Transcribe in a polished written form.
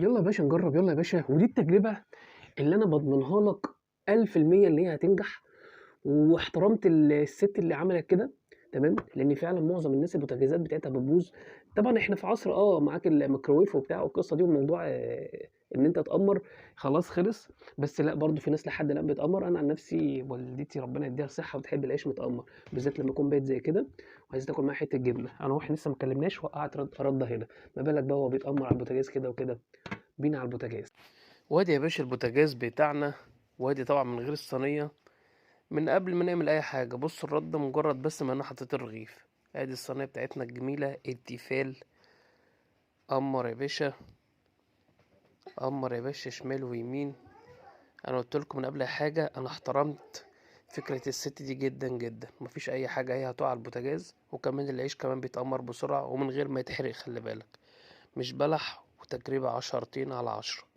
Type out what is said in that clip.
يلا يا باشا نجرب، يلا يا باشا. ودي التجربة اللي انا بضمنها لك 1000% اللي هي هتنجح. واحترمت الست اللي عملت كده، تمام، لان فعلا معظم الناس البوتاجازات بتاعتها بتبوظ. طبعا احنا في عصر معاك الميكروويف وبتاع والقصه دي، وموضوع ان انت تأمر خلاص خلص. بس لا، برضو في ناس لحد الان بتأمر. انا عن نفسي والدتي ربنا يديها الصحه بتحب العيش متأمر، بالذات لما يكون بايت زي كده وعايز تاكل معاه حته جبنه. انا واحد لسه ما كلمناش وقعت رده هنا، ما بالك بقى هو بيتأمر على البوتاجاز كده وكده. بينا على البوتاجاز. وادي يا باشا البوتاجاز بتاعنا، وادي طبعا من غير الصينيه. من قبل ما نعمل اي حاجه بص الرد مجرد بس ما انا حطيت الرغيف. ادي الصينيه بتاعتنا الجميله التيفال. قمر يا باشا، قمر يا باشا شمال ويمين. انا قلت لكم من قبل اي حاجه انا احترمت فكره الست دي جدا جدا. مفيش اي حاجه هي هتقع على البوتاجاز، وكمان العيش كمان بيتأمر بسرعه ومن غير ما يتحرق. خلي بالك مش بلح، وتجربه 10 على 10.